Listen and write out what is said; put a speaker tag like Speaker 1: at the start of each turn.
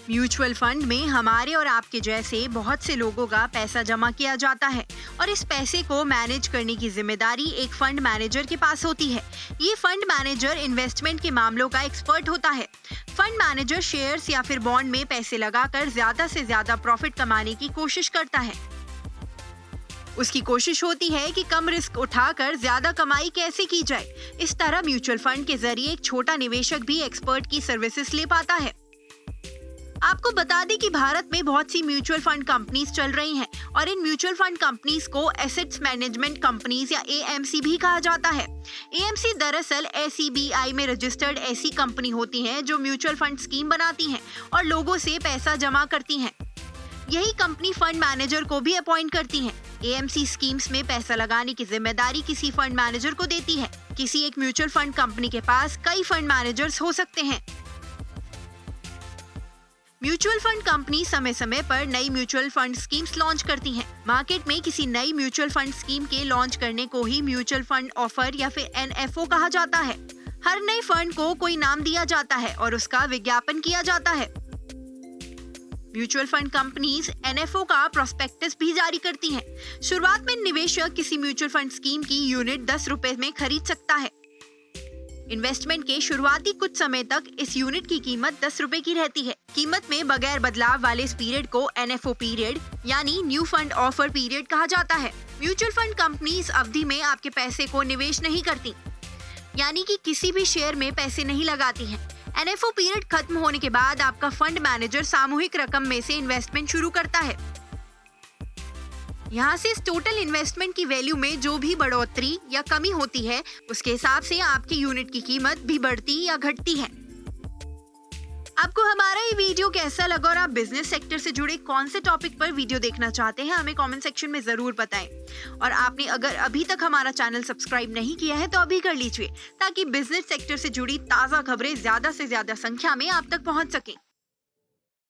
Speaker 1: Mutual fund में हमारे और आपके जैसे बहुत से लोगों का पैसा जमा किया जाता है और इस पैसे को मैनेज करने की जिम्मेदारी एक फंड मैनेजर के पास होती है। ये फंड मैनेजर इन्वेस्टमेंट के मामलों का एक्सपर्ट होता है। फंड मैनेजर शेयर्स या फिर बॉन्ड में पैसे लगाकर ज्यादा से ज्यादा प्रॉफिट कमाने की कोशिश करता है। उसकी कोशिश होती है कि कम रिस्क उठाकर ज्यादा कमाई कैसे की जाए। इस तरह म्यूचुअल फंड के जरिए एक छोटा निवेशक भी एक्सपर्ट की सर्विसेज ले पाता है। आपको बता दें कि भारत में बहुत सी म्यूचुअल फंड कंपनीज चल रही हैं और इन म्यूचुअल फंड कंपनीज को एसेट्स मैनेजमेंट कंपनीज या एएमसी भी कहा जाता है। एएमसी दरअसल एसईबीआई में रजिस्टर्ड ऐसी कंपनी होती हैं जो म्यूचुअल फंड स्कीम बनाती हैं और लोगों से पैसा जमा करती हैं। यही कंपनी फंड मैनेजर को भी अपॉइंट करती हैं। एएमसी स्कीम्स में पैसा लगाने की जिम्मेदारी किसी फंड मैनेजर को देती है। किसी एक म्यूचुअल फंड कंपनी के पास कई फंड मैनेजर्स हो सकते हैं। म्यूचुअल फंड कंपनी समय समय पर नई म्यूचुअल फंड स्कीम्स लॉन्च करती हैं। मार्केट में किसी नई म्यूचुअल फंड स्कीम के लॉन्च करने को ही म्यूचुअल फंड ऑफर या फिर एनएफओ कहा जाता है। हर नए फंड को कोई नाम दिया जाता है और उसका विज्ञापन किया जाता है। म्यूचुअल फंड कंपनीज एनएफओ का प्रोस्पेक्टस भी जारी करती हैं। शुरुआत में निवेशक किसी म्यूचुअल फंड स्कीम की यूनिट 10 रुपए में खरीद सकता है। इन्वेस्टमेंट के शुरुआती कुछ समय तक इस यूनिट की कीमत 10 रुपए की रहती है। कीमत में बगैर बदलाव वाले इस पीरियड को एनएफओ पीरियड यानी न्यू फंड ऑफर पीरियड कहा जाता है। म्यूचुअल फंड कंपनी इस अवधि में आपके पैसे को निवेश नहीं करती, यानी कि किसी भी शेयर में पैसे नहीं लगाती हैं। एनएफओ पीरियड खत्म होने के बाद आपका फंड मैनेजर सामूहिक रकम में से इन्वेस्टमेंट शुरू करता है। यहाँ से इस टोटल इन्वेस्टमेंट की वैल्यू में जो भी बढ़ोतरी या कमी होती है, उसके हिसाब से आपकी यूनिट की कीमत भी बढ़ती या घटती है। आपको हमारा ये वीडियो कैसा लगा और आप बिजनेस सेक्टर से जुड़े कौन से टॉपिक पर वीडियो देखना चाहते हैं, हमें कमेंट सेक्शन में जरूर बताएं। और आपने अगर अभी तक हमारा चैनल सब्सक्राइब नहीं किया है तो अभी कर लीजिए, ताकि बिजनेस सेक्टर से जुड़ी ताज़ा खबरें ज्यादा से ज्यादा संख्या में आप तक पहुंच सकें।